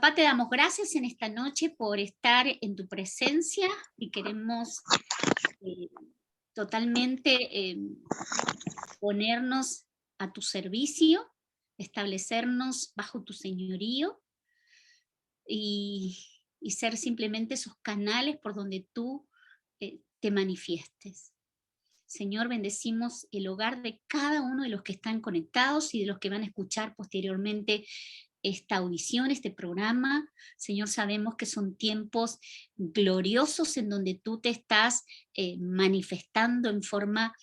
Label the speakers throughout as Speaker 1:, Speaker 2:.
Speaker 1: Papá, te damos gracias en esta noche por estar en tu presencia y queremos eh, totalmente ponernos a tu servicio, establecernos bajo tu señorío y, y ser simplemente esos canales por donde tú te manifiestes. Señor, bendecimos el hogar de cada uno de los que están conectados y de los que van a escuchar posteriormente esta audición, este programa. Señor, sabemos que son tiempos gloriosos en donde tú te estás manifestando en forma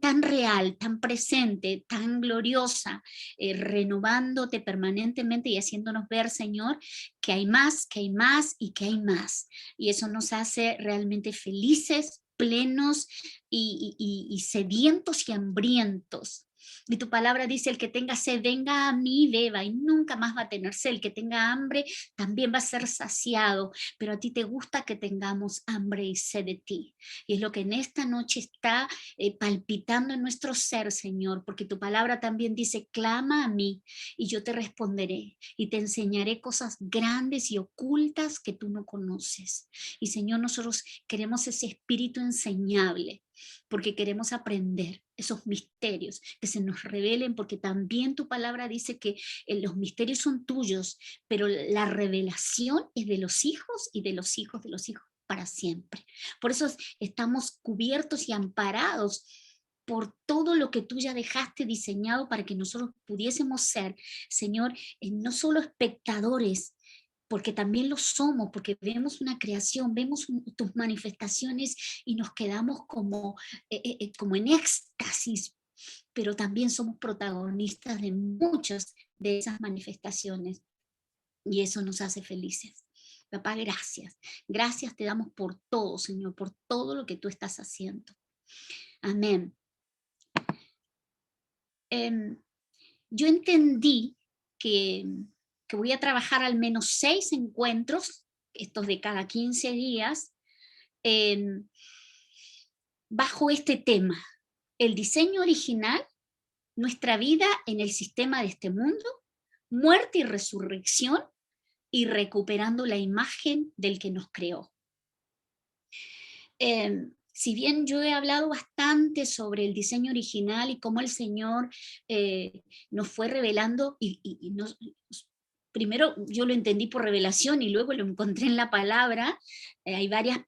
Speaker 1: tan real, tan presente, tan gloriosa, renovándote permanentemente y haciéndonos ver, Señor, que hay más, que hay más y que hay más. Y eso nos hace realmente felices, plenos y sedientos y hambrientos. Y tu palabra dice, el que tenga sed, venga a mí y beba, y nunca más va a tener sed. El que tenga hambre, también va a ser saciado. Pero a ti te gusta que tengamos hambre y sed de ti. Y es lo que en esta noche está palpitando en nuestro ser, Señor, porque tu palabra también dice, clama a mí y yo te responderé y te enseñaré cosas grandes y ocultas que tú no conoces. Y Señor, nosotros queremos ese espíritu enseñable, porque queremos aprender esos misterios, que se nos revelen, porque también tu palabra dice que los misterios son tuyos, pero la revelación es de los hijos y de los hijos de los hijos para siempre. Por eso estamos cubiertos y amparados por todo lo que tú ya dejaste diseñado para que nosotros pudiésemos ser, Señor, no solo espectadores, porque también lo somos, porque vemos una creación, vemos tus manifestaciones y nos quedamos como en éxtasis, pero también somos protagonistas de muchas de esas manifestaciones y eso nos hace felices. Papá, gracias. Gracias te damos por todo, Señor, por todo lo que tú estás haciendo. Amén. Yo entendí que voy a trabajar al menos 6 encuentros, estos de cada 15 días, bajo este tema, el diseño original, nuestra vida en el sistema de este mundo, muerte y resurrección, y recuperando la imagen del que nos creó. Si bien yo he hablado bastante sobre el diseño original y cómo el Señor nos fue revelando, primero yo lo entendí por revelación y luego lo encontré en la palabra, hay varias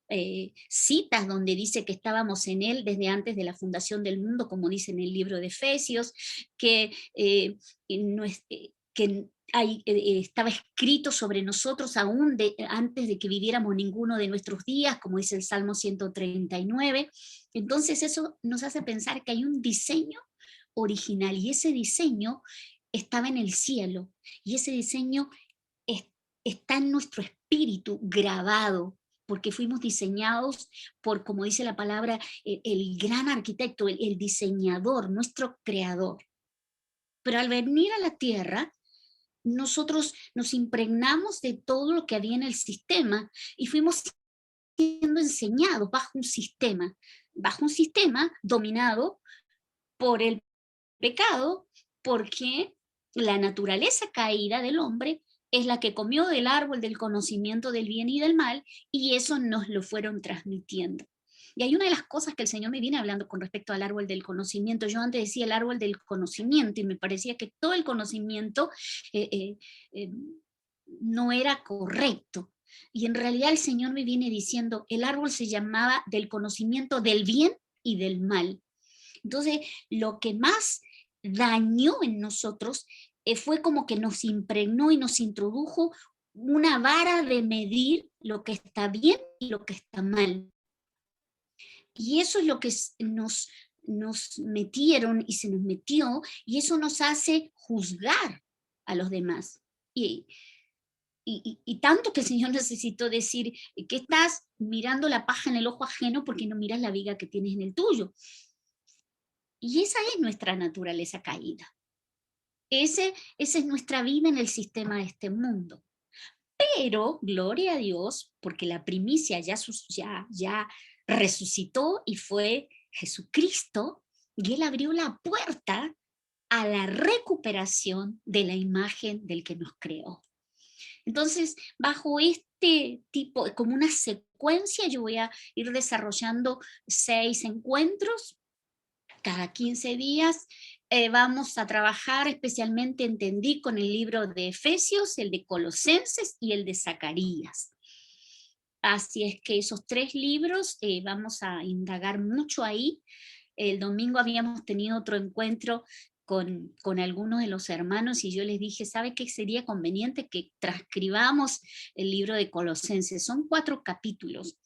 Speaker 1: citas donde dice que estábamos en Él desde antes de la fundación del mundo, como dice en el libro de Efesios, que estaba escrito sobre nosotros aún antes de que viviéramos ninguno de nuestros días, como dice el Salmo 139. Entonces eso nos hace pensar que hay un diseño original y ese diseño estaba en el cielo y ese diseño está en nuestro espíritu grabado, porque fuimos diseñados por, como dice la palabra, el gran arquitecto, el diseñador, nuestro creador. Pero al venir a la tierra, nosotros nos impregnamos de todo lo que había en el sistema y fuimos siendo enseñados bajo un sistema dominado por el pecado, porque la naturaleza caída del hombre es la que comió del árbol del conocimiento del bien y del mal, y eso nos lo fueron transmitiendo. Y hay una de las cosas que el Señor me viene hablando con respecto al árbol del conocimiento. Yo antes decía el árbol del conocimiento y me parecía que todo el conocimiento no era correcto. Y en realidad el Señor me viene diciendo, el árbol se llamaba del conocimiento del bien y del mal. Entonces, lo que más dañó en nosotros fue como que nos impregnó y nos introdujo una vara de medir lo que está bien y lo que está mal. Y eso es lo que nos metieron y se nos metió, y eso nos hace juzgar a los demás. Y tanto que el Señor necesitó decir que estás mirando la paja en el ojo ajeno porque no miras la viga que tienes en el tuyo. Y esa es nuestra naturaleza caída. Esa es nuestra vida en el sistema de este mundo. Pero, gloria a Dios, porque la primicia ya resucitó y fue Jesucristo, y Él abrió la puerta a la recuperación de la imagen del que nos creó. Entonces, bajo este tipo, como una secuencia, yo voy a ir desarrollando 6 encuentros cada 15 días. Vamos a trabajar especialmente, entendí, con el libro de Efesios, el de Colosenses y el de Zacarías. Así es que esos 3 libros vamos a indagar mucho ahí. El domingo habíamos tenido otro encuentro con algunos de los hermanos y yo les dije, ¿sabe qué sería conveniente que transcribamos el libro de Colosenses? Son 4 capítulos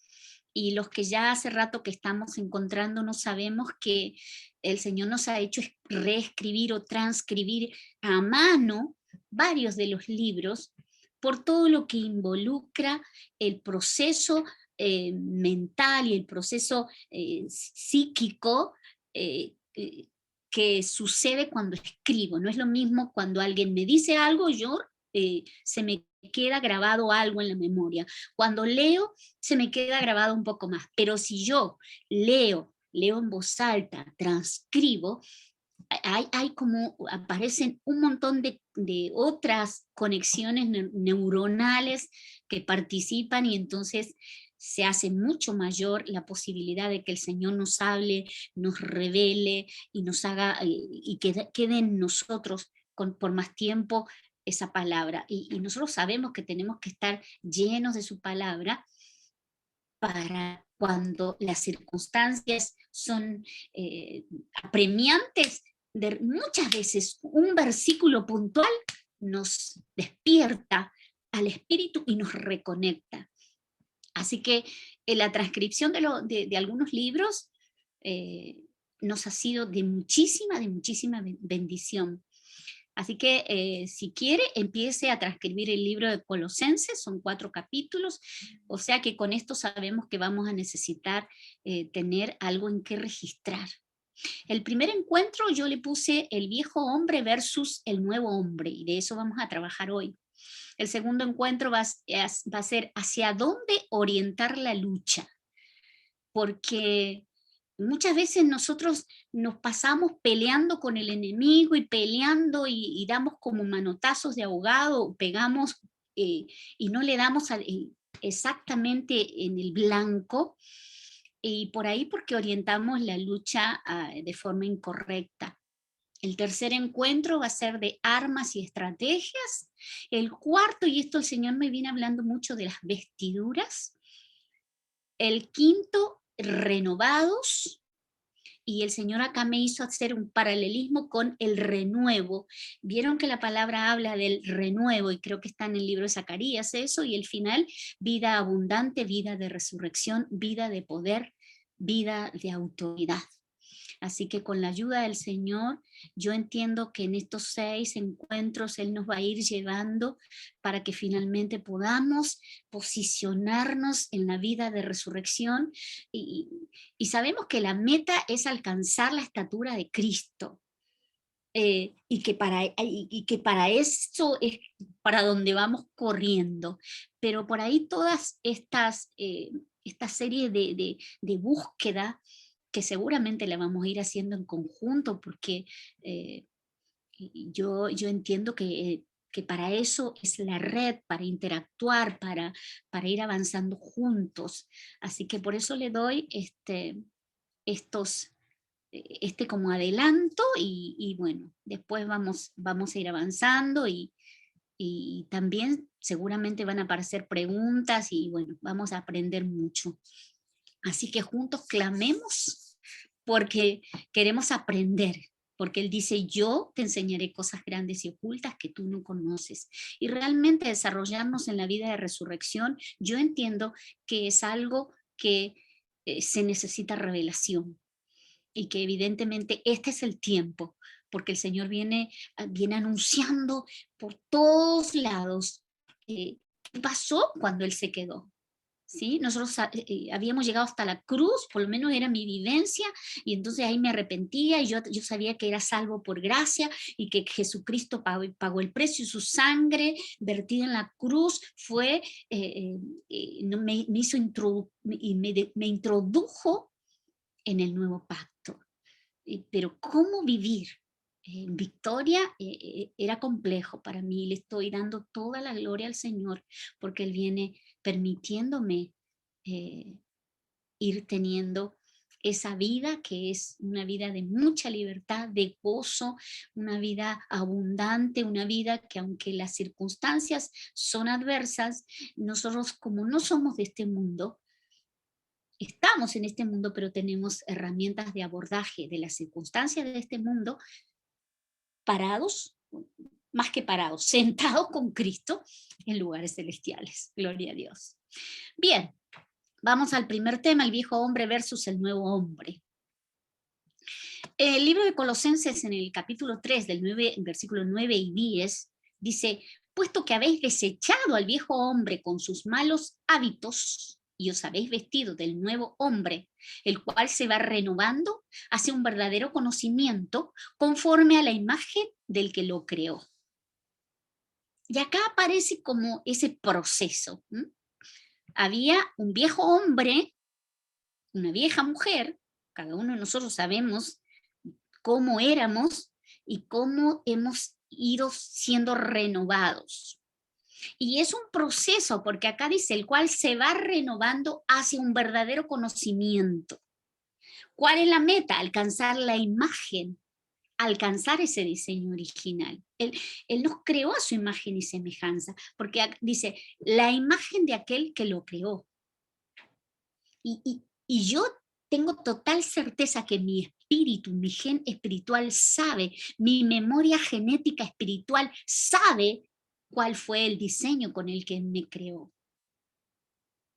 Speaker 1: y los que ya hace rato que estamos encontrándonos sabemos que el Señor nos ha hecho reescribir o transcribir a mano varios de los libros por todo lo que involucra el proceso mental y el proceso psíquico eh, eh, que sucede cuando escribo. No es lo mismo cuando alguien me dice algo, yo se me queda grabado algo en la memoria. Cuando leo, se me queda grabado un poco más. Pero si yo leo en voz alta, transcribo, hay como, aparecen un montón de otras conexiones neuronales que participan y entonces se hace mucho mayor la posibilidad de que el Señor nos hable, nos revele y nos haga, y quede en nosotros por más tiempo esa palabra. Y nosotros sabemos que tenemos que estar llenos de su palabra para cuando las circunstancias son apremiantes, muchas veces un versículo puntual nos despierta al espíritu y nos reconecta. Así que la transcripción de algunos libros nos ha sido de muchísima bendición. Así que si quiere, empiece a transcribir el libro de Colosenses, son 4 capítulos, o sea que con esto sabemos que vamos a necesitar tener algo en que registrar. El primer encuentro yo le puse el viejo hombre versus el nuevo hombre, y de eso vamos a trabajar hoy. El segundo encuentro va a ser hacia dónde orientar la lucha, porque muchas veces nosotros nos pasamos peleando con el enemigo y peleando y damos como manotazos de ahogado, pegamos y no le damos exactamente en el blanco, y por ahí porque orientamos la lucha de forma incorrecta. El tercer encuentro va a ser de armas y estrategias. El cuarto, y esto el Señor me viene hablando mucho de las vestiduras. El quinto, renovados. Y el Señor acá me hizo hacer un paralelismo con el renuevo. Vieron que la palabra habla del renuevo, y creo que está en el libro de Zacarías eso, y el final, vida abundante, vida de resurrección, vida de poder, vida de autoridad. Así que con la ayuda del Señor, yo entiendo que en estos 6 encuentros Él nos va a ir llevando para que finalmente podamos posicionarnos en la vida de resurrección y sabemos que la meta es alcanzar la estatura de Cristo. Y que para eso es para donde vamos corriendo. Pero por ahí todas esta serie de búsqueda que seguramente la vamos a ir haciendo en conjunto, porque yo entiendo que para eso es la red, para interactuar, para ir avanzando juntos. Así que por eso le doy este como adelanto y bueno, después vamos a ir avanzando y también seguramente van a aparecer preguntas y bueno, vamos a aprender mucho. Así que juntos clamemos porque queremos aprender, porque Él dice, yo te enseñaré cosas grandes y ocultas que tú no conoces. Y realmente desarrollarnos en la vida de resurrección, yo entiendo que es algo que se necesita revelación y que evidentemente este es el tiempo, porque el Señor viene anunciando por todos lados qué pasó cuando Él se quedó. ¿Sí? Nosotros habíamos llegado hasta la cruz, por lo menos era mi vivencia, y entonces ahí me arrepentía y yo sabía que era salvo por gracia y que Jesucristo pagó el precio, su sangre vertida en la cruz fue, me hizo me introdujo en el nuevo pacto. Pero ¿cómo vivir Victoria, era complejo para mí. Le estoy dando toda la gloria al Señor porque Él viene permitiéndome eh, ir teniendo esa vida que es una vida de mucha libertad, de gozo, una vida abundante, una vida que aunque las circunstancias son adversas, nosotros como no somos de este mundo, estamos en este mundo, pero tenemos herramientas de abordaje de las circunstancias de este mundo, parados, más que parados, sentados con Cristo en lugares celestiales. Gloria a Dios. Bien, vamos al primer tema, el viejo hombre versus el nuevo hombre. El libro de Colosenses en el capítulo 3, del 9, versículos 9 y 10, dice, puesto que habéis desechado al viejo hombre con sus malos hábitos y os habéis vestido del nuevo hombre, el cual se va renovando hacia un verdadero conocimiento conforme a la imagen del que lo creó. Y acá aparece como ese proceso. Había un viejo hombre, una vieja mujer, cada uno de nosotros sabemos cómo éramos y cómo hemos ido siendo renovados. Y es un proceso, porque acá dice, el cual se va renovando hacia un verdadero conocimiento. ¿Cuál es la meta? Alcanzar la imagen, alcanzar ese diseño original. Él nos creó a su imagen y semejanza, porque dice, la imagen de aquel que lo creó. Y yo tengo total certeza que mi espíritu, mi gen espiritual sabe, mi memoria genética espiritual sabe cuál fue el diseño con el que me creó.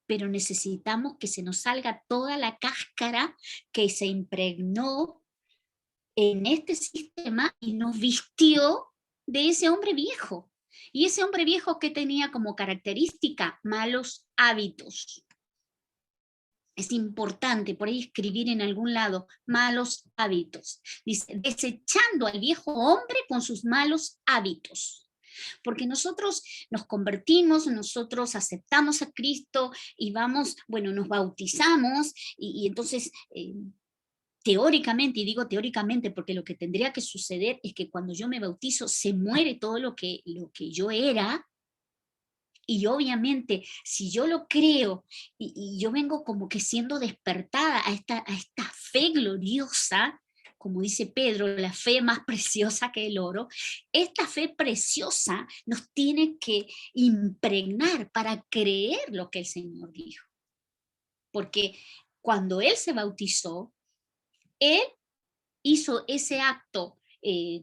Speaker 1: Pero necesitamos que se nos salga toda la cáscara que se impregnó en este sistema y nos vistió de ese hombre viejo. Y ese hombre viejo que tenía como característica malos hábitos. Es importante por ahí escribir en algún lado, malos hábitos. Dice, desechando al viejo hombre con sus malos hábitos. Porque nosotros nos convertimos, nosotros aceptamos a Cristo y vamos, bueno, nos bautizamos y entonces teóricamente, y digo teóricamente porque lo que tendría que suceder es que cuando yo me bautizo se muere todo lo que yo era. Y obviamente, si yo lo creo y yo vengo como que siendo despertada a esta fe gloriosa, como dice Pedro, la fe más preciosa que el oro, esta fe preciosa nos tiene que impregnar para creer lo que el Señor dijo. Porque cuando Él se bautizó, Él hizo ese acto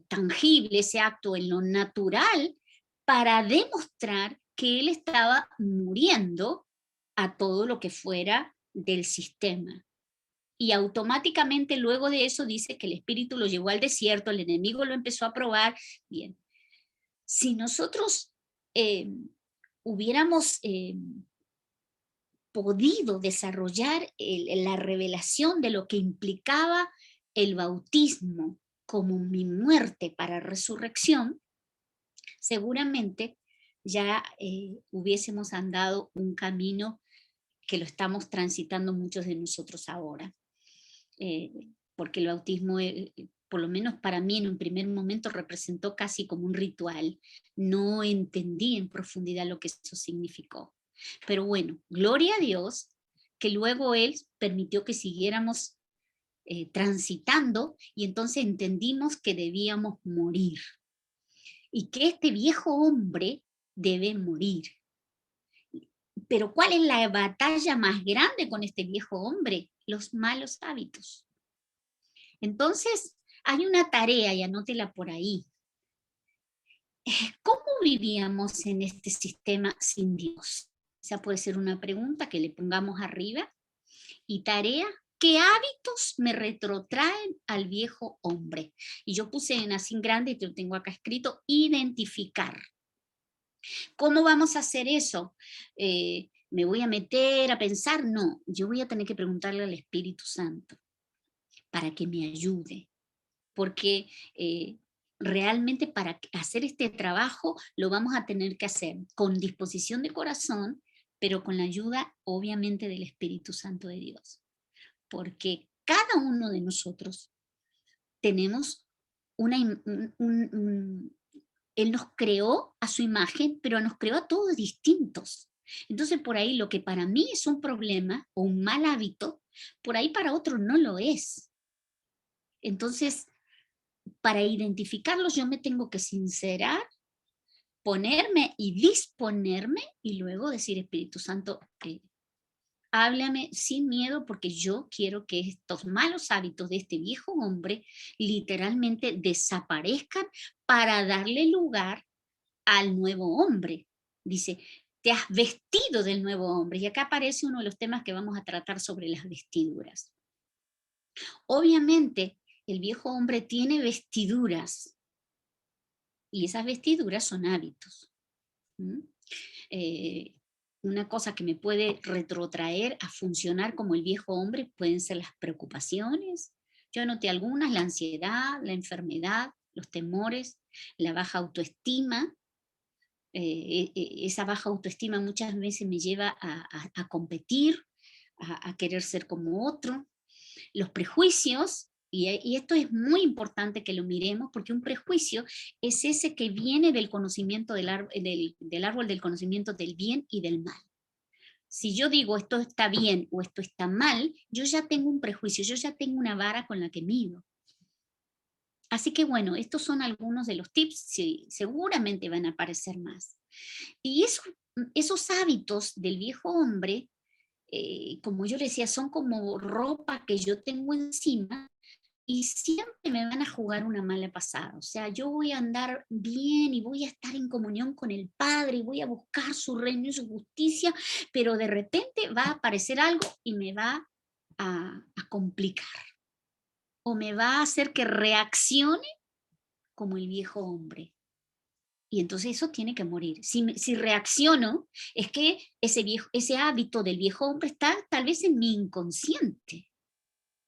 Speaker 1: tangible, ese acto en lo natural, para demostrar que él estaba muriendo a todo lo que fuera del sistema. Y automáticamente luego de eso dice que el Espíritu lo llevó al desierto, el enemigo lo empezó a probar. Bien, si nosotros hubiéramos podido desarrollar la revelación de lo que implicaba el bautismo como mi muerte para resurrección, seguramente ya hubiésemos andado un camino que lo estamos transitando muchos de nosotros ahora. Porque el bautismo, por lo menos para mí en un primer momento, representó casi como un ritual. No entendí en profundidad lo que eso significó. Pero bueno, gloria a Dios que luego Él permitió que siguiéramos transitando y entonces entendimos que debíamos morir y que este viejo hombre debe morir. Pero ¿cuál es la batalla más grande con este viejo hombre? Los malos hábitos. Entonces, hay una tarea, y anótela por ahí. ¿Cómo vivíamos en este sistema sin Dios? Esa puede ser una pregunta que le pongamos arriba. Y tarea, ¿qué hábitos me retrotraen al viejo hombre? Y yo puse en así en grande, y te lo tengo acá escrito, identificar. ¿Cómo vamos a hacer eso? ¿Me voy a meter a pensar? No, yo voy a tener que preguntarle al Espíritu Santo para que me ayude. Porque realmente para hacer este trabajo lo vamos a tener que hacer con disposición de corazón, pero con la ayuda obviamente del Espíritu Santo de Dios. Porque cada uno de nosotros tenemos Él nos creó a su imagen, pero nos creó a todos distintos. Entonces, por ahí lo que para mí es un problema o un mal hábito, por ahí para otro no lo es. Entonces, para identificarlos yo me tengo que sincerar, ponerme y disponerme y luego decir, Espíritu Santo, háblame sin miedo porque yo quiero que estos malos hábitos de este viejo hombre literalmente desaparezcan para darle lugar al nuevo hombre. Dice, te has vestido del nuevo hombre. Y acá aparece uno de los temas que vamos a tratar sobre las vestiduras. Obviamente, el viejo hombre tiene vestiduras y esas vestiduras son hábitos. Una cosa que me puede retrotraer a funcionar como el viejo hombre pueden ser las preocupaciones. Yo anoté algunas: la ansiedad, la enfermedad, los temores, la baja autoestima. Esa baja autoestima muchas veces me lleva a competir, a querer ser como otro. Los prejuicios, y esto es muy importante que lo miremos, porque un prejuicio es ese que viene del conocimiento del árbol del conocimiento del bien y del mal. Si yo digo esto está bien o esto está mal, yo ya tengo un prejuicio, yo ya tengo una vara con la que mido. Así que bueno, estos son algunos de los tips, sí, seguramente van a aparecer más. Y esos hábitos del viejo hombre, como yo le decía, son como ropa que yo tengo encima y siempre me van a jugar una mala pasada. O sea, yo voy a andar bien y voy a estar en comunión con el Padre y voy a buscar su reino y su justicia, pero de repente va a aparecer algo y me va a complicar o me va a hacer que reaccione como el viejo hombre. Y entonces eso tiene que morir. Si reacciono, es que ese hábito del viejo hombre está tal vez en mi inconsciente.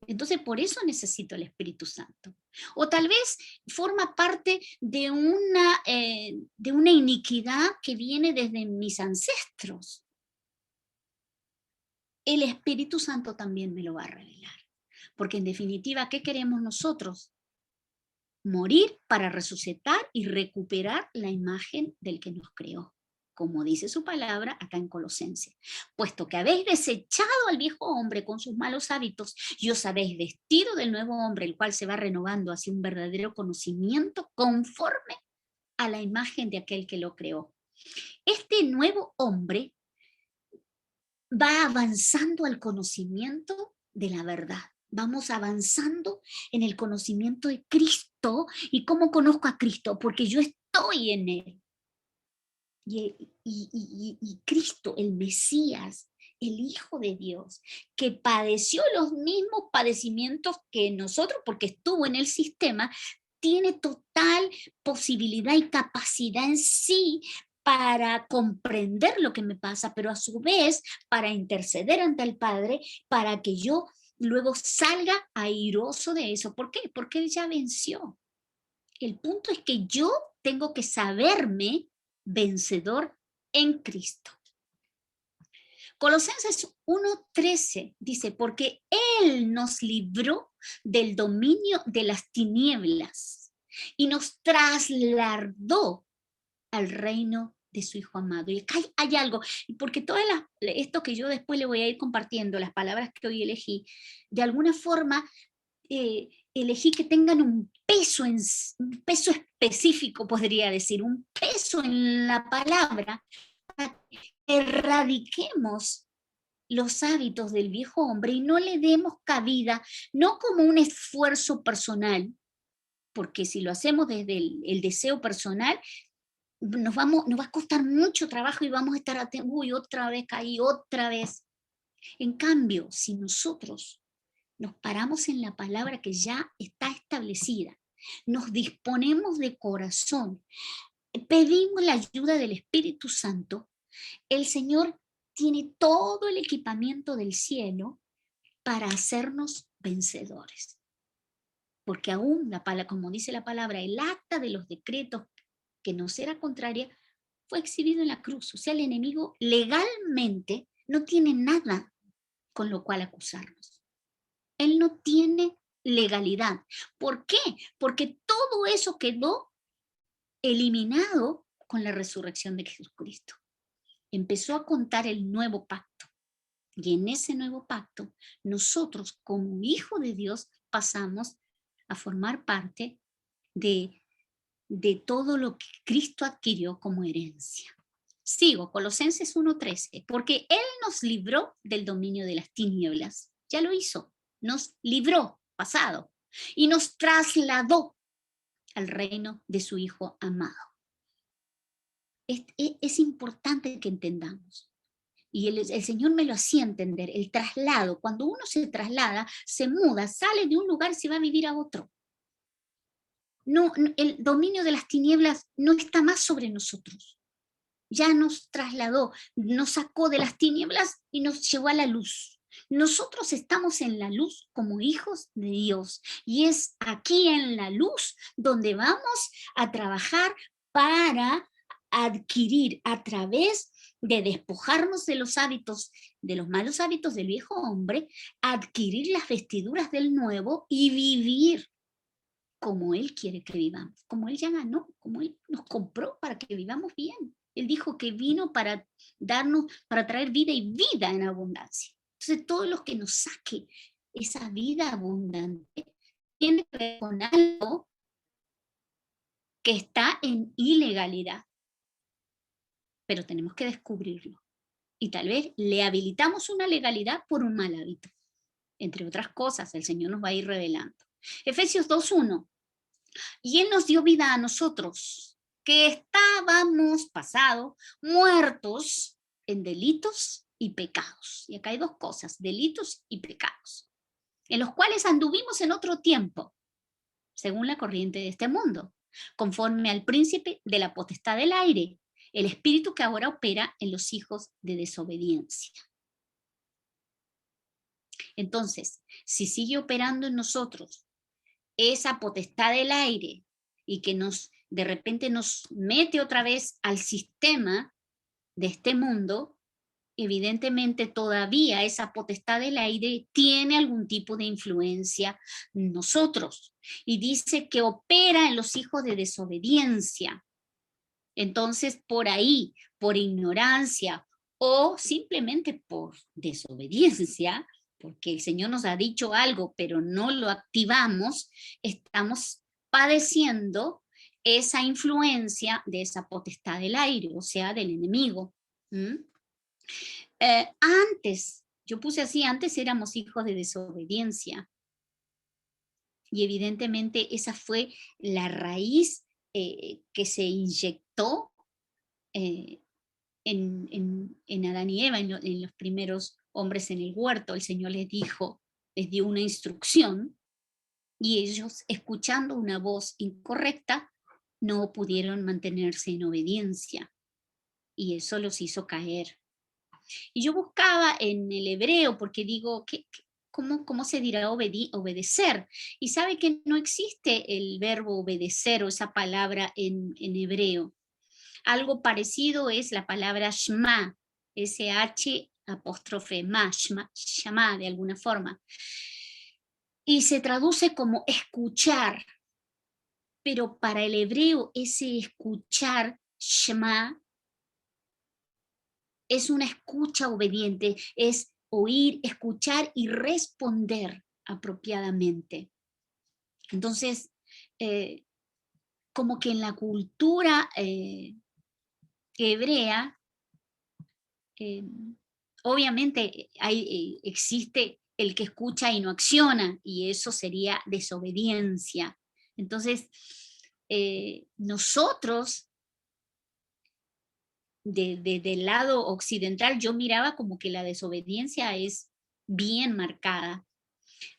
Speaker 1: Entonces por eso necesito el Espíritu Santo. O tal vez forma parte de una iniquidad que viene desde mis ancestros. El Espíritu Santo también me lo va a revelar. Porque en definitiva, ¿qué queremos nosotros? Morir para resucitar y recuperar la imagen del que nos creó, como dice su palabra acá en Colosenses. Puesto que habéis desechado al viejo hombre con sus malos hábitos y os habéis vestido del nuevo hombre, el cual se va renovando hacia un verdadero conocimiento conforme a la imagen de aquel que lo creó. Este nuevo hombre va avanzando al conocimiento de la verdad. Vamos avanzando en el conocimiento de Cristo. ¿Y cómo conozco a Cristo? Porque yo estoy en Él. Y Cristo, el Mesías, el Hijo de Dios, que padeció los mismos padecimientos que nosotros, porque estuvo en el sistema, tiene total posibilidad y capacidad en sí para comprender lo que me pasa, pero a su vez para interceder ante el Padre, para que yo luego salga airoso de eso. ¿Por qué? Porque Él ya venció. El punto es que yo tengo que saberme vencedor en Cristo. Colosenses 1:13 dice, porque Él nos libró del dominio de las tinieblas y nos trasladó al reino de su Hijo amado. Y acá hay algo, porque esto que yo después le voy a ir compartiendo, las palabras que hoy elegí, de alguna forma elegí que tengan un peso específico, podría decir, un peso en la palabra, para que erradiquemos los hábitos del viejo hombre y no le demos cabida, no como un esfuerzo personal, porque si lo hacemos desde el deseo personal, nos va a costar mucho trabajo y vamos a estar atentos, uy, otra vez caí, otra vez. En cambio, si nosotros nos paramos en la palabra que ya está establecida, nos disponemos de corazón, pedimos la ayuda del Espíritu Santo, el Señor tiene todo el equipamiento del cielo para hacernos vencedores. Porque aún, como dice la palabra, el acta de los decretos que nos era contraria fue exhibido en la cruz. O sea, el enemigo legalmente no tiene nada con lo cual acusarnos. Él no tiene legalidad. ¿Por qué? Porque todo eso quedó eliminado con la resurrección de Jesucristo. Empezó a contar el nuevo pacto. Y en ese nuevo pacto, nosotros como hijos de Dios pasamos a formar parte de todo lo que Cristo adquirió como herencia. Sigo, Colosenses 1:13, porque Él nos libró del dominio de las tinieblas. Ya lo hizo, nos libró, pasado, y nos trasladó al reino de su Hijo amado. Es importante que entendamos. Y el Señor me lo hacía entender, el traslado. Cuando uno se traslada, se muda, sale de un lugar y se va a vivir a otro. No, el dominio de las tinieblas no está más sobre nosotros. Ya nos trasladó, nos sacó de las tinieblas y nos llevó a la luz. Nosotros estamos en la luz como hijos de Dios. Y es aquí en la luz donde vamos a trabajar para adquirir a través de despojarnos de los hábitos, de los malos hábitos del viejo hombre, adquirir las vestiduras del nuevo y vivir como Él quiere que vivamos, como Él ya ganó, como Él nos compró para que vivamos bien. Él dijo que vino para darnos, para traer vida y vida en abundancia. Entonces, todo lo que nos saque esa vida abundante tiene que ver con algo que está en ilegalidad, pero tenemos que descubrirlo. Y tal vez le habilitamos una legalidad por un mal hábito. Entre otras cosas, el Señor nos va a ir revelando. Efesios 2:1. Y Él nos dio vida a nosotros, que estábamos pasados, muertos en delitos y pecados. Y acá hay dos cosas, delitos y pecados, en los cuales anduvimos en otro tiempo, según la corriente de este mundo, conforme al príncipe de la potestad del aire, el espíritu que ahora opera en los hijos de desobediencia. Entonces, si sigue operando en nosotros esa potestad del aire y que de repente nos mete otra vez al sistema de este mundo, evidentemente todavía esa potestad del aire tiene algún tipo de influencia en nosotros. Y dice que opera en los hijos de desobediencia. Entonces, por ahí, por ignorancia o simplemente por desobediencia, porque el Señor nos ha dicho algo, pero no lo activamos, estamos padeciendo esa influencia de esa potestad del aire, o sea, del enemigo. Antes, yo puse así, antes éramos hijos de desobediencia, y evidentemente esa fue la raíz que se inyectó en Adán y Eva, en los primeros hombres en el huerto. El Señor les dijo, les dio una instrucción, y ellos, escuchando una voz incorrecta, no pudieron mantenerse en obediencia, y eso los hizo caer. Y yo buscaba en el hebreo, porque digo, ¿cómo se dirá obedecer? Y sabe que no existe el verbo obedecer o esa palabra en hebreo. Algo parecido es la palabra shma, S-H apóstrofe ma, shama de alguna forma. Y se traduce como escuchar, pero para el hebreo ese escuchar, shma, es una escucha obediente, es oír, escuchar y responder apropiadamente. Entonces, como que en la cultura hebrea, obviamente existe el que escucha y no acciona, y eso sería desobediencia. Entonces, nosotros, del lado occidental, yo miraba como que la desobediencia es bien marcada.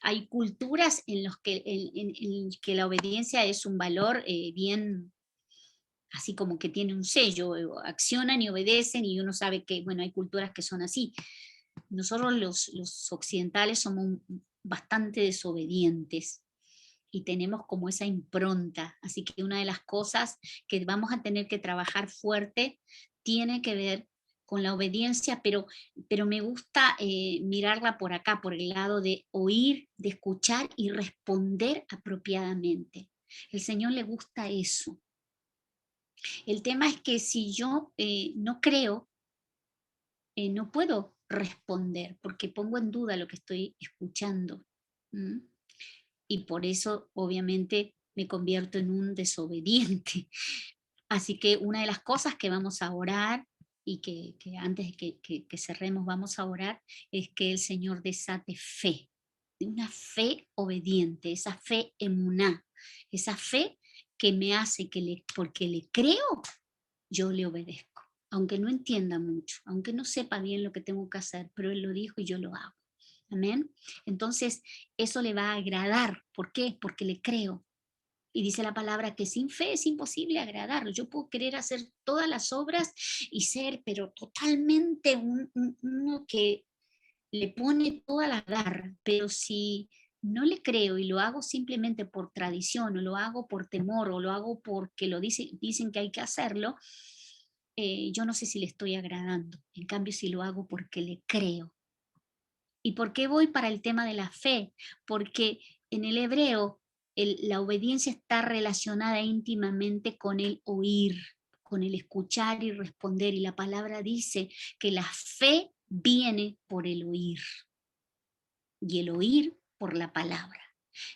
Speaker 1: Hay culturas en las en que la obediencia es un valor bien, así como que tiene un sello, accionan y obedecen, y uno sabe que, bueno, hay culturas que son así. Nosotros los occidentales somos bastante desobedientes y tenemos como esa impronta, así que una de las cosas que vamos a tener que trabajar fuerte tiene que ver con la obediencia, pero me gusta mirarla por acá, por el lado de oír, de escuchar y responder apropiadamente. El Señor le gusta eso. El tema es que si yo no creo, no puedo responder porque pongo en duda lo que estoy escuchando. ¿M? Y por eso, obviamente, me convierto en un desobediente. Así que una de las cosas que vamos a orar y que antes de que cerremos vamos a orar es que el Señor desate fe, de una fe obediente, esa fe emuná, esa fe que me hace porque le creo, yo le obedezco, aunque no entienda mucho, aunque no sepa bien lo que tengo que hacer, pero Él lo dijo y yo lo hago. Amén. Entonces, eso le va a agradar. ¿Por qué? Porque le creo. Y dice la palabra que sin fe es imposible agradarlo. Yo puedo querer hacer todas las obras y ser, pero totalmente uno que le pone toda la garra, pero si no le creo y lo hago simplemente por tradición, o lo hago por temor, o lo hago porque dicen que hay que hacerlo, yo no sé si le estoy agradando. En cambio, si lo hago porque le creo. ¿Y por qué voy para el tema de la fe? Porque en el hebreo la obediencia está relacionada íntimamente con el oír, con el escuchar y responder. Y la palabra dice que la fe viene por el oír y el oír por la palabra.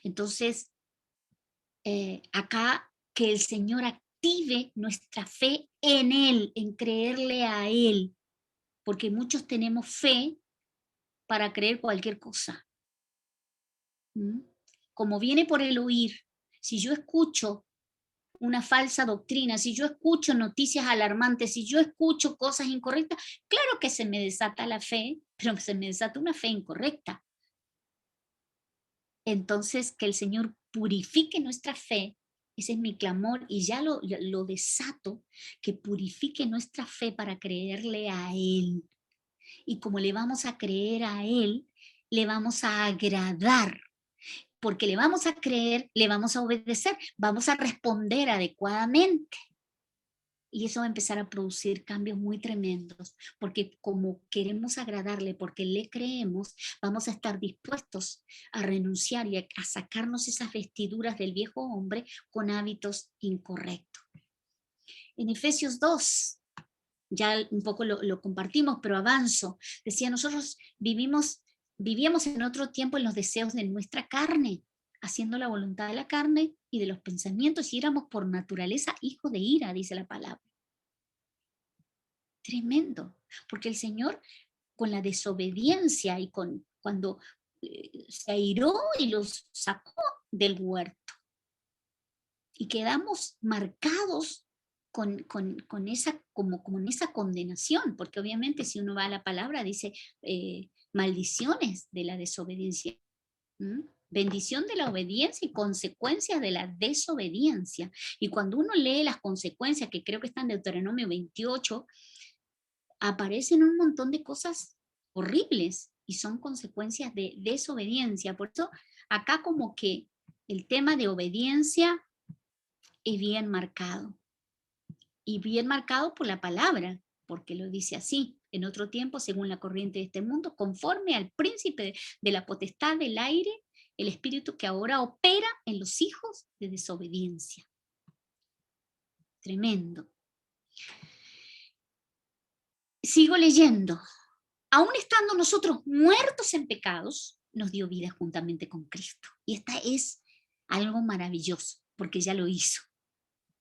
Speaker 1: Entonces, acá que el Señor active nuestra fe en Él, en creerle a Él, porque muchos tenemos fe para creer cualquier cosa. ¿Mm? Como viene por el oír, si yo escucho una falsa doctrina, si yo escucho noticias alarmantes, si yo escucho cosas incorrectas, claro que se me desata la fe, pero se me desata una fe incorrecta. Entonces, que el Señor purifique nuestra fe, ese es mi clamor y ya lo desato, que purifique nuestra fe para creerle a Él. Y como le vamos a creer a Él, le vamos a agradar, porque le vamos a creer, le vamos a obedecer, vamos a responder adecuadamente. Y eso va a empezar a producir cambios muy tremendos, porque como queremos agradarle, porque le creemos, vamos a estar dispuestos a renunciar y a sacarnos esas vestiduras del viejo hombre con hábitos incorrectos. En Efesios 2, ya un poco lo compartimos, pero avanzo. Decía, nosotros vivíamos en otro tiempo en los deseos de nuestra carne, haciendo la voluntad de la carne y de los pensamientos, y éramos por naturaleza hijos de ira, dice la palabra. Tremendo, porque el Señor con la desobediencia y cuando se airó y los sacó del huerto, y quedamos marcados con esa, como en esa condenación, porque obviamente si uno va a la palabra dice maldiciones de la desobediencia, bendición de la obediencia y consecuencias de la desobediencia. Y cuando uno lee las consecuencias, que creo que están en Deuteronomio 28, aparecen un montón de cosas horribles y son consecuencias de desobediencia. Por eso acá como que el tema de obediencia es bien marcado. Y bien marcado por la palabra, porque lo dice así: en otro tiempo, según la corriente de este mundo, conforme al príncipe de la potestad del aire, el espíritu que ahora opera en los hijos de desobediencia. Tremendo. Sigo leyendo. Aún estando nosotros muertos en pecados, nos dio vida juntamente con Cristo. Y esta es algo maravilloso, porque ya lo hizo.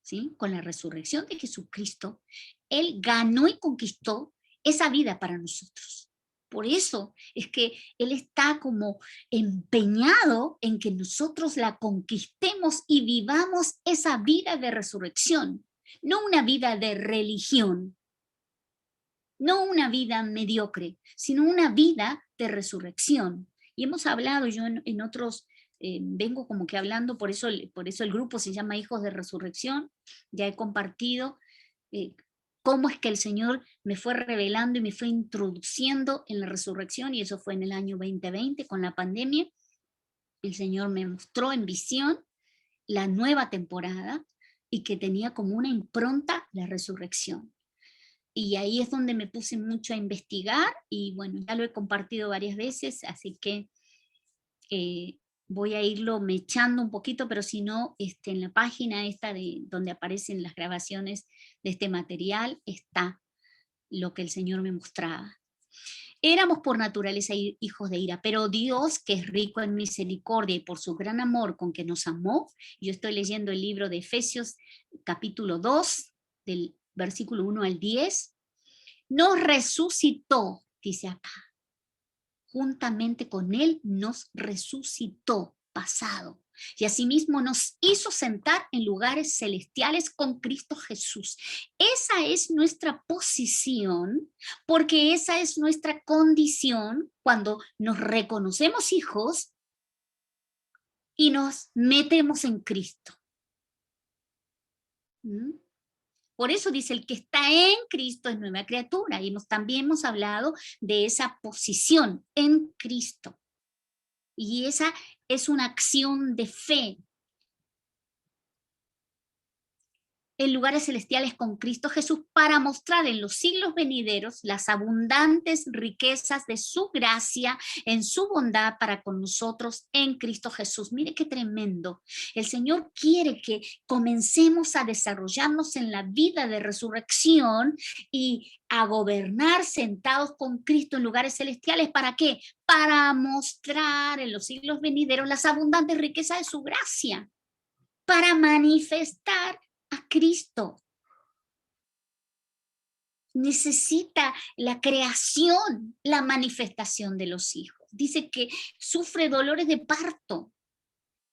Speaker 1: ¿Sí? Con la resurrección de Jesucristo, Él ganó y conquistó esa vida para nosotros. Por eso es que Él está como empeñado en que nosotros la conquistemos y vivamos esa vida de resurrección, no una vida de religión, no una vida mediocre, sino una vida de resurrección. Y hemos hablado, yo en otros, vengo como que hablando, por eso el grupo se llama Hijos de Resurrección, ya he compartido cómo es que el Señor me fue revelando y me fue introduciendo en la resurrección, y eso fue en el año 2020 con la pandemia. El Señor me mostró en visión la nueva temporada y que tenía como una impronta la resurrección. y ahí es donde me puse mucho a investigar, y bueno, ya lo he compartido varias veces, así que voy a irlo mechando un poquito, pero si no, en la página esta donde aparecen las grabaciones de este material, está lo que el Señor me mostraba. Éramos por naturaleza hijos de ira, pero Dios, que es rico en misericordia y por su gran amor con que nos amó, yo estoy leyendo el libro de Efesios capítulo 2, del versículo 1 al 10, nos resucitó, dice acá, juntamente con Él nos resucitó, pasado, y asimismo nos hizo sentar en lugares celestiales con Cristo Jesús. Esa es nuestra posición, porque esa es nuestra condición cuando nos reconocemos hijos y nos metemos en Cristo. ¿Mm? Por eso dice, el que está en Cristo es nueva criatura, y también hemos hablado de esa posición en Cristo. Y esa es una acción de fe. En lugares celestiales con Cristo Jesús, para mostrar en los siglos venideros las abundantes riquezas de su gracia en su bondad para con nosotros en Cristo Jesús. Mire qué tremendo. El Señor quiere que comencemos a desarrollarnos en la vida de resurrección y a gobernar sentados con Cristo en lugares celestiales. ¿Para qué? Para mostrar en los siglos venideros las abundantes riquezas de su gracia, para manifestar a Cristo. Necesita la creación, la manifestación de los hijos. Dice que sufre dolores de parto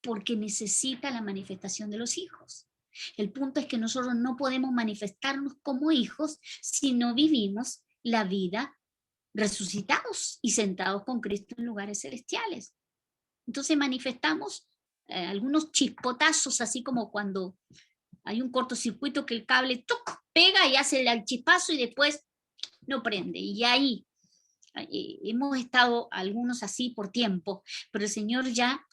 Speaker 1: porque necesita la manifestación de los hijos. El punto es que nosotros no podemos manifestarnos como hijos si no vivimos la vida resucitados y sentados con Cristo en lugares celestiales. Entonces manifestamos algunos chispotazos, así como cuando hay un cortocircuito que el cable pega y hace el chispazo y después no prende. Y ahí hemos estado algunos así por tiempo, pero el Señor ya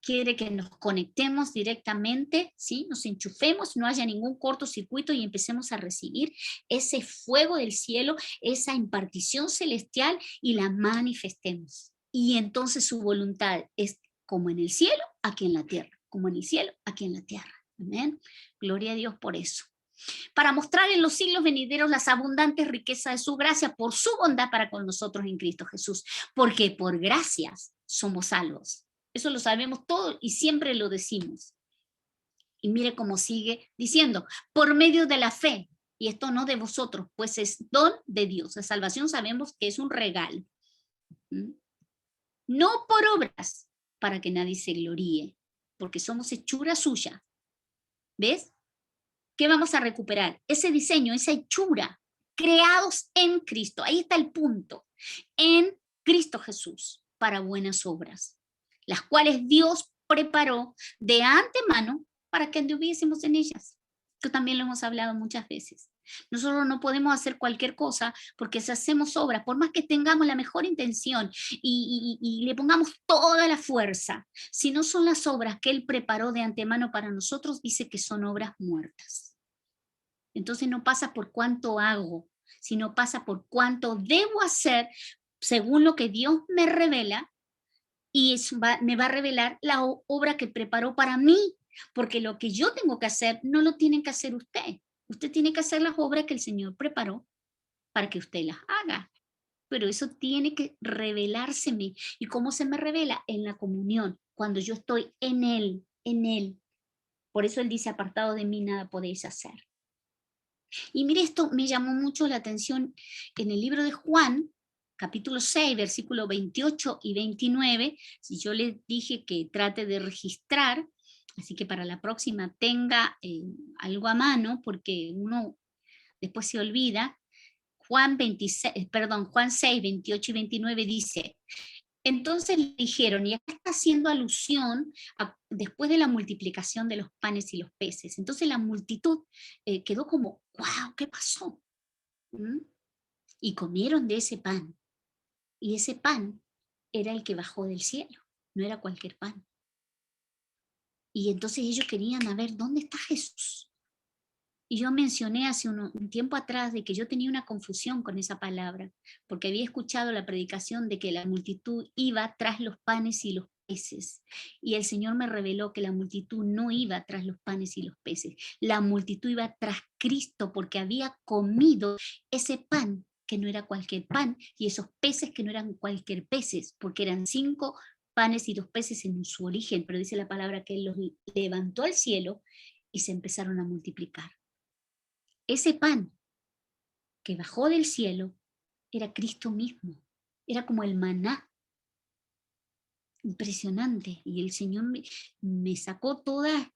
Speaker 1: quiere que nos conectemos directamente, ¿sí? Nos enchufemos, no haya ningún cortocircuito y empecemos a recibir ese fuego del cielo, esa impartición celestial, y la manifestemos. Y entonces su voluntad es como en el cielo, aquí en la tierra, como en el cielo, aquí en la tierra. Amén. Gloria a Dios por eso. Para mostrar en los siglos venideros las abundantes riquezas de su gracia por su bondad para con nosotros en Cristo Jesús. Porque por gracias somos salvos. Eso lo sabemos todos y siempre lo decimos. Y mire cómo sigue diciendo, por medio de la fe, y esto no de vosotros, pues es don de Dios. La salvación sabemos que es un regalo. No por obras, para que nadie se gloríe, porque somos hechura suya. ¿Ves? ¿Qué vamos a recuperar? Ese diseño, esa hechura, creados en Cristo. Ahí está el punto. En Cristo Jesús, para buenas obras, las cuales Dios preparó de antemano para que anduviésemos en ellas. Esto también lo hemos hablado muchas veces. Nosotros no podemos hacer cualquier cosa, porque si hacemos obras, por más que tengamos la mejor intención y le pongamos toda la fuerza, si no son las obras que Él preparó de antemano para nosotros, dice que son obras muertas. Entonces no pasa por cuánto hago, sino pasa por cuánto debo hacer según lo que Dios me revela, y me va a revelar la obra que preparó para mí, porque lo que yo tengo que hacer no lo tiene que hacer usted. Usted tiene que hacer las obras que el Señor preparó para que usted las haga. Pero eso tiene que revelárseme. ¿Y cómo se me revela? En la comunión, cuando yo estoy en Él, en Él. Por eso Él dice, apartado de mí nada podéis hacer. Y mire, esto me llamó mucho la atención en el libro de Juan, capítulo 6, versículos 28 y 29. Si yo le dije que trate de registrar, así que para la próxima tenga algo a mano, porque uno después se olvida. Juan 6, 28 y 29 dice, entonces le dijeron, y acá está haciendo alusión después de la multiplicación de los panes y los peces. Entonces la multitud quedó como, wow, ¿qué pasó? Y comieron de ese pan. Y ese pan era el que bajó del cielo, no era cualquier pan. Y entonces ellos querían ver dónde está Jesús. Y yo mencioné hace un tiempo atrás de que yo tenía una confusión con esa palabra, porque había escuchado la predicación de que la multitud iba tras los panes y los peces. Y el Señor me reveló que la multitud no iba tras los panes y los peces. La multitud iba tras Cristo porque había comido ese pan que no era cualquier pan y esos peces que no eran cualquier peces, porque eran 5 panes y 2 peces en su origen, pero dice la palabra que Él los levantó al cielo y se empezaron a multiplicar. Ese pan que bajó del cielo era Cristo mismo, era como el maná. Impresionante. Y el Señor me sacó toda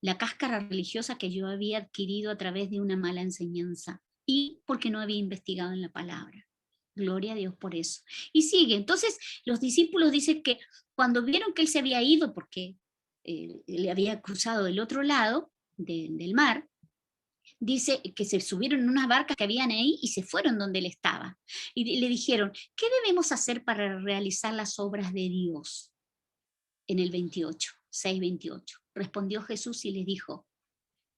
Speaker 1: la cáscara religiosa que yo había adquirido a través de una mala enseñanza y porque no había investigado en la palabra. Gloria a Dios por eso. Y sigue, entonces los discípulos dicen que cuando vieron que Él se había ido porque le había cruzado del otro lado del mar, dice que se subieron en unas barcas que habían ahí y se fueron donde Él estaba. Y le dijeron, ¿qué debemos hacer para realizar las obras de Dios? En el 28, 6:28. Respondió Jesús y les dijo,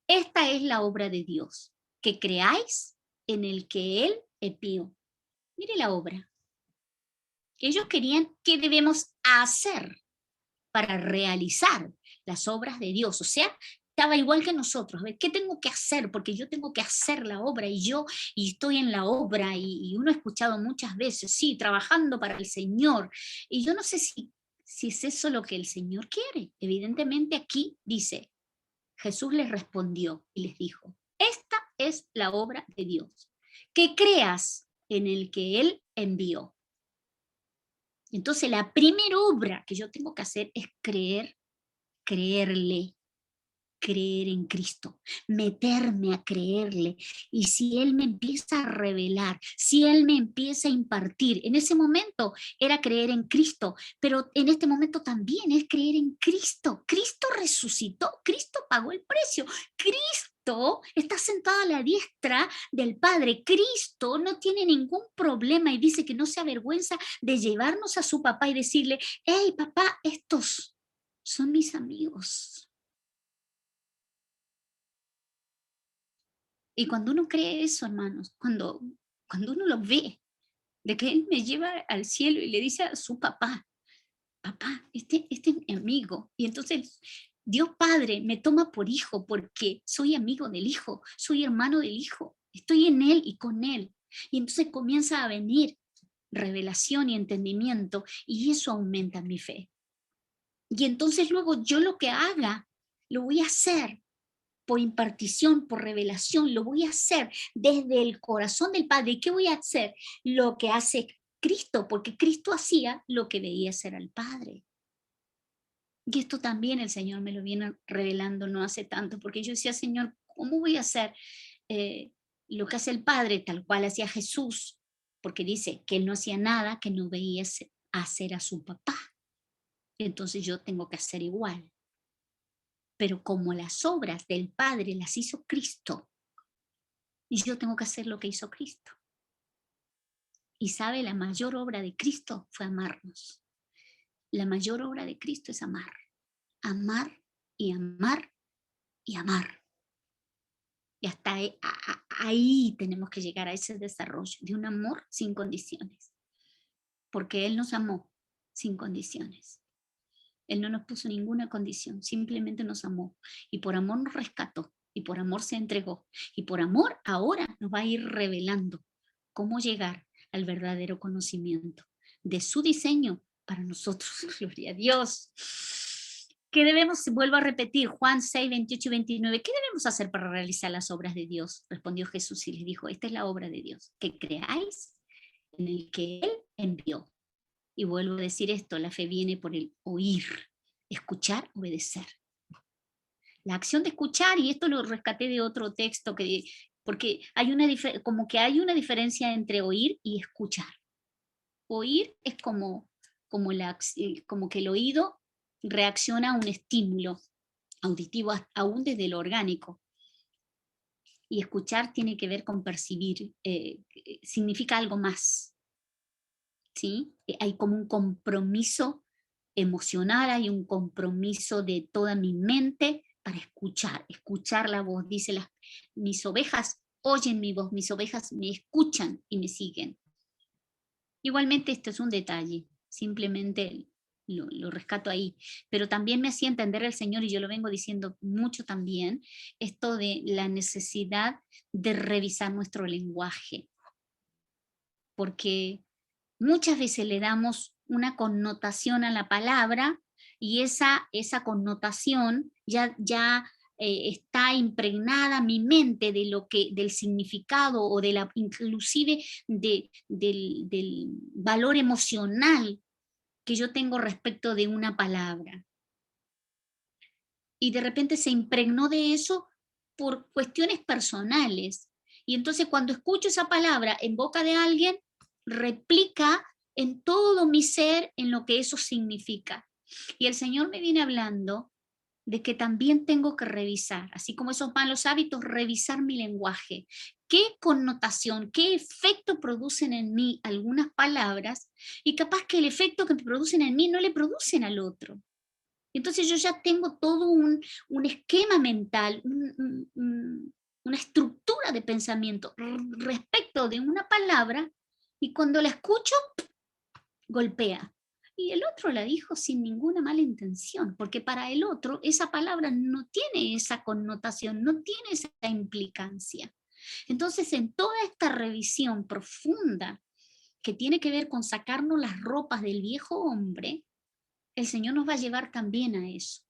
Speaker 1: esta es la obra de Dios, que creáis en el que Él envió. Mire la obra. Ellos querían, ¿qué debemos hacer para realizar las obras de Dios? O sea, estaba igual que nosotros. A ver, ¿qué tengo que hacer? Porque yo tengo que hacer la obra y estoy en la obra y uno ha escuchado muchas veces, sí, trabajando para el Señor. Y yo no sé si es eso lo que el Señor quiere. Evidentemente aquí dice, Jesús les respondió y les dijo, esta es la obra de Dios, que creas en el que Él envió. Entonces la primera obra que yo tengo que hacer es creerle, creer en Cristo, meterme a creerle. Y si Él me empieza a revelar, si Él me empieza a impartir, en ese momento era creer en Cristo, pero en este momento también es creer en Cristo. Cristo resucitó, Cristo pagó el precio, Cristo está sentado a la diestra del Padre. Cristo no tiene ningún problema y dice que no se avergüenza de llevarnos a su papá y decirle, hey papá, estos son mis amigos. Y cuando uno cree eso, hermanos, cuando uno lo ve, de que Él me lleva al cielo y le dice a su papá, papá, este es mi amigo. Y entonces Dios Padre me toma por hijo porque soy amigo del Hijo, soy hermano del Hijo, estoy en Él y con Él. Y entonces comienza a venir revelación y entendimiento y eso aumenta mi fe. Y entonces luego yo lo que haga, lo voy a hacer por impartición, por revelación, lo voy a hacer desde el corazón del Padre. ¿Y qué voy a hacer? Lo que hace Cristo, porque Cristo hacía lo que veía hacer al Padre. Y esto también el Señor me lo viene revelando no hace tanto, porque yo decía, Señor, ¿cómo voy a hacer lo que hace el Padre tal cual hacía Jesús? Porque dice que Él no hacía nada que no veía hacer a su papá. Entonces yo tengo que hacer igual. Pero como las obras del Padre las hizo Cristo, y yo tengo que hacer lo que hizo Cristo. Y sabe, la mayor obra de Cristo fue amarnos. La mayor obra de Cristo es amar. Amar y amar y amar. Y hasta ahí tenemos que llegar a ese desarrollo de un amor sin condiciones. Porque Él nos amó sin condiciones. Él no nos puso ninguna condición, simplemente nos amó. Y por amor nos rescató. Y por amor se entregó. Y por amor ahora nos va a ir revelando cómo llegar al verdadero conocimiento de su diseño para nosotros. Gloria a Dios. ¿Qué debemos? Vuelvo a repetir, Juan 6, 28 y 29. ¿Qué debemos hacer para realizar las obras de Dios? Respondió Jesús y les dijo, esta es la obra de Dios, que creáis en el que Él envió. Y vuelvo a decir esto, la fe viene por el oír, escuchar, obedecer. La acción de escuchar, y esto lo rescaté de otro texto, porque hay como que hay una diferencia entre oír y escuchar. Oír es como que el oído reacciona a un estímulo auditivo, aún desde lo orgánico. Y escuchar tiene que ver con percibir, significa algo más. ¿Sí? Hay como un compromiso emocional, hay un compromiso de toda mi mente para escuchar la voz. Dice, mis ovejas oyen mi voz, mis ovejas me escuchan y me siguen. Igualmente esto es un detalle, simplemente lo rescato ahí, pero también me hacía entender el Señor, y yo lo vengo diciendo mucho también, esto de la necesidad de revisar nuestro lenguaje, porque muchas veces le damos una connotación a la palabra y esa connotación ya está impregnada mi mente de del significado o inclusive del valor emocional que yo tengo respecto de una palabra. Y de repente se impregnó de eso por cuestiones personales. Y entonces cuando escucho esa palabra en boca de alguien, replica en todo mi ser en lo que eso significa. Y el Señor me viene hablando de que también tengo que revisar, así como esos malos hábitos, revisar mi lenguaje. ¿Qué connotación, qué efecto producen en mí algunas palabras? Y capaz que el efecto que producen en mí no le producen al otro. Entonces yo ya tengo todo un esquema mental, una estructura de pensamiento respecto de una palabra, y cuando la escucho, golpea. Y el otro la dijo sin ninguna mala intención, porque para el otro esa palabra no tiene esa connotación, no tiene esa implicancia. Entonces, en toda esta revisión profunda que tiene que ver con sacarnos las ropas del viejo hombre, el Señor nos va a llevar también a eso,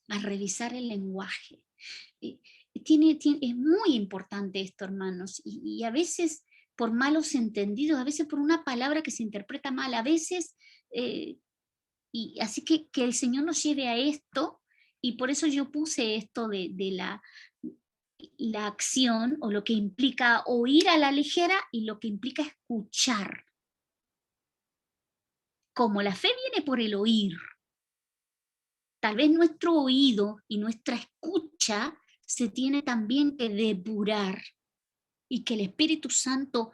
Speaker 1: a revisar el lenguaje. Es muy importante esto, hermanos, y a veces por malos entendidos, a veces por una palabra que se interpreta mal, a veces, y así que el Señor nos lleve a esto, y por eso yo puse esto de la acción, o lo que implica oír a la ligera y lo que implica escuchar. Como la fe viene por el oír, tal vez nuestro oído y nuestra escucha se tiene también que depurar, y que el Espíritu Santo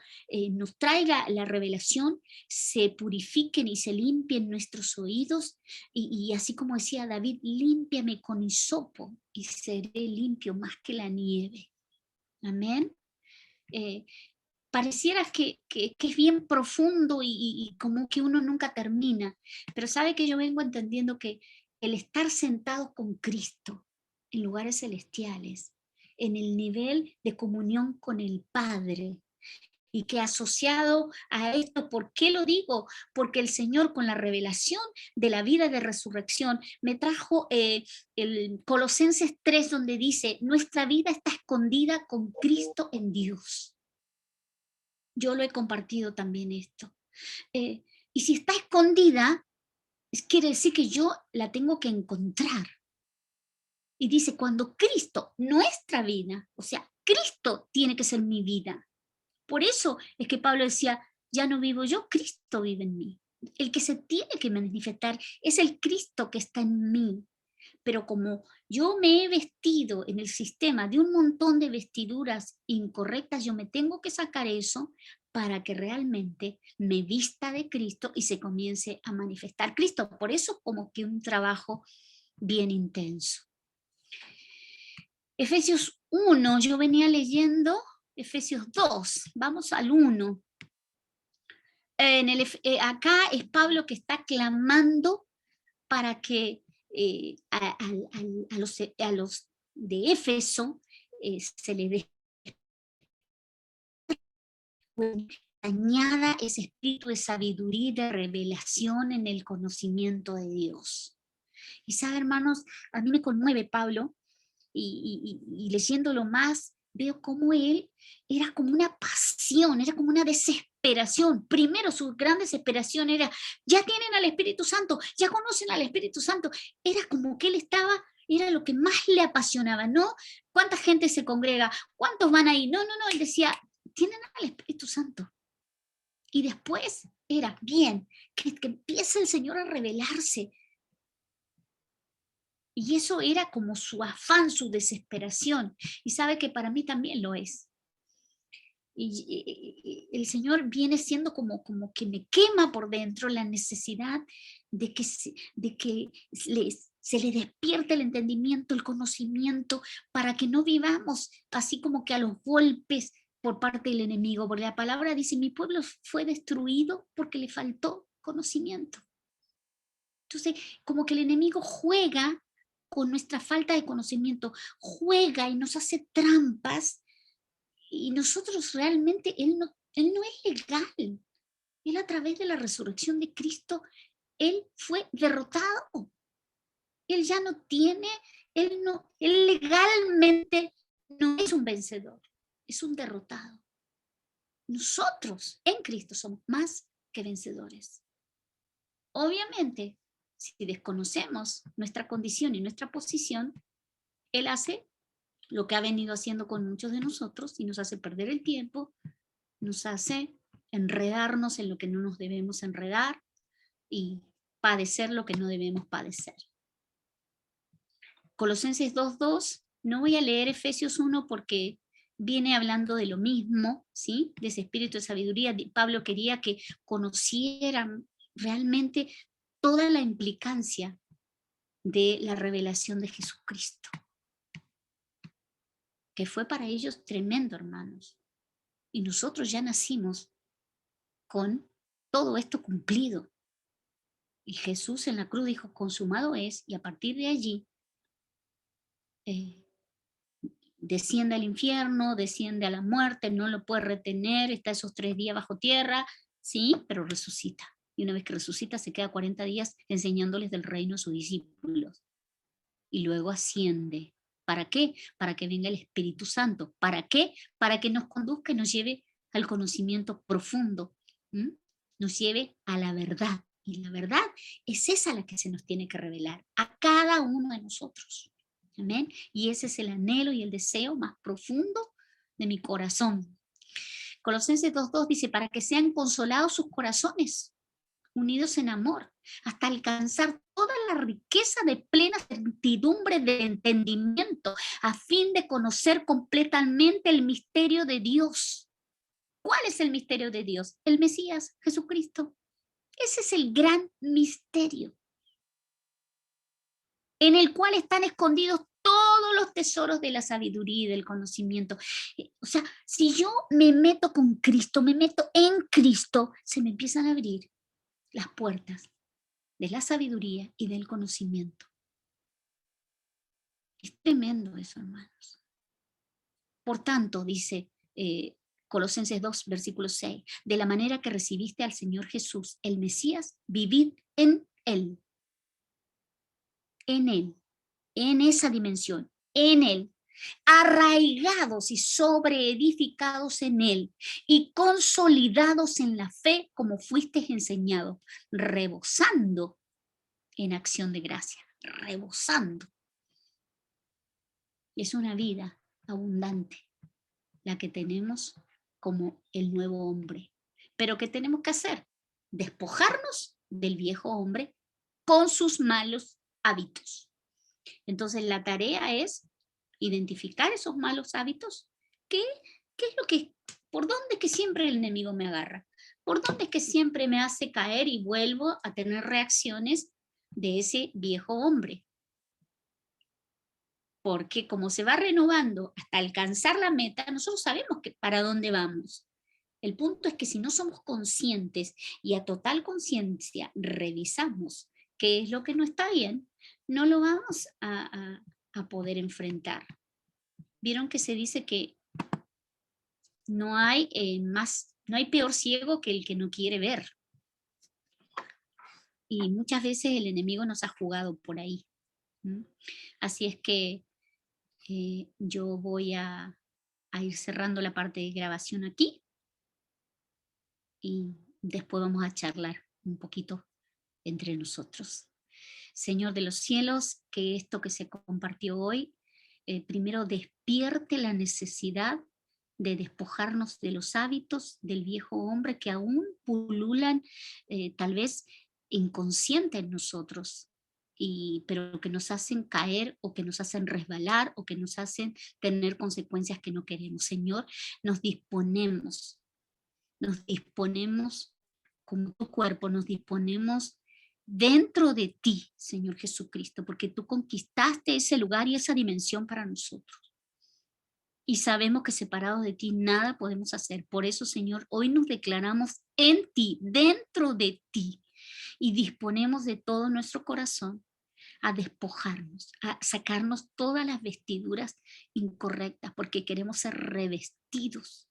Speaker 1: nos traiga la revelación, se purifiquen y se limpien nuestros oídos, y así como decía David, límpiame con hisopo y seré limpio más que la nieve. Amén. Pareciera que es bien profundo y como que uno nunca termina, pero sabe que yo vengo entendiendo que el estar sentado con Cristo en lugares celestiales, en el nivel de comunión con el Padre, y que asociado a esto, ¿por qué lo digo? Porque el Señor, con la revelación de la vida de resurrección, me trajo el Colosenses 3, donde dice, nuestra vida está escondida con Cristo en Dios. Yo lo he compartido también esto. Y si está escondida, quiere decir que yo la tengo que encontrar. Y dice, cuando Cristo, nuestra vida, o sea, Cristo tiene que ser mi vida. Por eso es que Pablo decía, ya no vivo yo, Cristo vive en mí. El que se tiene que manifestar es el Cristo que está en mí. Pero como yo me he vestido en el sistema de un montón de vestiduras incorrectas, yo me tengo que sacar eso para que realmente me vista de Cristo y se comience a manifestar Cristo. Por eso como que un trabajo bien intenso. Efesios 1, yo venía leyendo Efesios 2, vamos al 1. Acá es Pablo que está clamando para que a los de Éfeso se les dé, añada ese espíritu de sabiduría y de revelación en el conocimiento de Dios. Y sabe, hermanos, a mí me conmueve Pablo, y leyéndolo más, veo cómo él era como una pasión, era como una desesperación. Primero su gran desesperación era, ya tienen al Espíritu Santo, ya conocen al Espíritu Santo. Era como que él estaba, era lo que más le apasionaba, ¿no? ¿Cuánta gente se congrega? ¿Cuántos van ahí? No, él decía, tienen al Espíritu Santo. Y después era, bien, que empiece el Señor a revelarse. Y eso era como su afán, su desesperación. Y sabe que para mí también lo es. el Señor viene siendo como que me quema por dentro la necesidad de que se le despierte el entendimiento, el conocimiento, para que no vivamos así como que a los golpes por parte del enemigo, porque la palabra dice, mi pueblo fue destruido porque le faltó conocimiento. Entonces, como que el enemigo juega con nuestra falta de conocimiento, juega y nos hace trampas, y nosotros realmente, Él no es legal. Él, a través de la resurrección de Cristo, Él fue derrotado. Él ya no tiene, él legalmente no es un vencedor, es un derrotado. Nosotros en Cristo somos más que vencedores. Obviamente, si desconocemos nuestra condición y nuestra posición, Él hace lo que ha venido haciendo con muchos de nosotros y nos hace perder el tiempo, nos hace enredarnos en lo que no nos debemos enredar y padecer lo que no debemos padecer. Colosenses 2:2, no voy a leer Efesios 1 porque viene hablando de lo mismo, ¿sí? De ese espíritu de sabiduría. Pablo quería que conocieran realmente toda la implicancia de la revelación de Jesucristo, que fue para ellos tremendo, hermanos. Y nosotros ya nacimos con todo esto cumplido. Y Jesús en la cruz dijo, consumado es, y a partir de allí desciende al infierno, desciende a la muerte, no lo puede retener, está esos 3 días bajo tierra, sí, pero resucita. Y una vez que resucita se queda 40 días enseñándoles del reino a sus discípulos. Y luego asciende. ¿Para qué? Para que venga el Espíritu Santo. ¿Para qué? Para que nos conduzca y nos lleve al conocimiento profundo. Nos lleve a la verdad. Y la verdad es esa la que se nos tiene que revelar a cada uno de nosotros. Amén. Y ese es el anhelo y el deseo más profundo de mi corazón. Colosenses 2:2 dice, para que sean consolados sus corazones, unidos en amor, hasta alcanzar toda la riqueza de plena certidumbre de entendimiento, a fin de conocer completamente el misterio de Dios. ¿Cuál es el misterio de Dios? El Mesías, Jesucristo. Ese es el gran misterio, en el cual están escondidos todos los tesoros de la sabiduría y del conocimiento. O sea, si yo me meto con Cristo, me meto en Cristo, se me empiezan a abrir las puertas de la sabiduría y del conocimiento. Es tremendo eso, hermanos. Por tanto, dice Colosenses 2, versículo 6, de la manera que recibiste al Señor Jesús, el Mesías, vivid en Él. En Él, en esa dimensión, en Él, arraigados y sobreedificados en Él y consolidados en la fe como fuisteis enseñados, rebosando en acción de gracia, rebosando. Es una vida abundante la que tenemos como el nuevo hombre. Pero ¿qué tenemos que hacer? Despojarnos del viejo hombre con sus malos hábitos. Entonces la tarea es identificar esos malos hábitos. ¿Qué es lo que, por dónde es que siempre el enemigo me agarra? ¿Por dónde es que siempre me hace caer y vuelvo a tener reacciones de ese viejo hombre? Porque como se va renovando hasta alcanzar la meta, nosotros sabemos que para dónde vamos. El punto es que si no somos conscientes y a total conciencia revisamos qué es lo que no está bien, no lo vamos a poder enfrentar. Vieron que se dice que no hay peor ciego que el que no quiere ver. Y muchas veces el enemigo nos ha jugado por ahí. Así es que yo voy a ir cerrando la parte de grabación aquí y después vamos a charlar un poquito entre nosotros. Señor de los cielos, que esto que se compartió hoy, primero despierte la necesidad de despojarnos de los hábitos del viejo hombre que aún pululan tal vez inconsciente en nosotros, pero que nos hacen caer o que nos hacen resbalar o que nos hacen tener consecuencias que no queremos. Señor, nos disponemos como tu cuerpo, nos disponemos dentro de ti, Señor Jesucristo, porque tú conquistaste ese lugar y esa dimensión para nosotros. Y sabemos que separados de ti nada podemos hacer. Por eso, Señor, hoy nos declaramos en ti, dentro de ti, y disponemos de todo nuestro corazón a despojarnos, a sacarnos todas las vestiduras incorrectas, porque queremos ser revestidos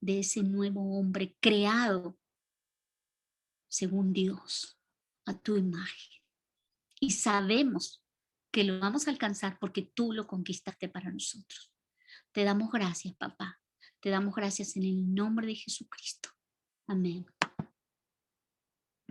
Speaker 1: de ese nuevo hombre creado según Dios, a tu imagen. Y sabemos que lo vamos a alcanzar porque tú lo conquistaste para nosotros. Te damos gracias, papá. Te damos gracias en el nombre de Jesucristo. Amén.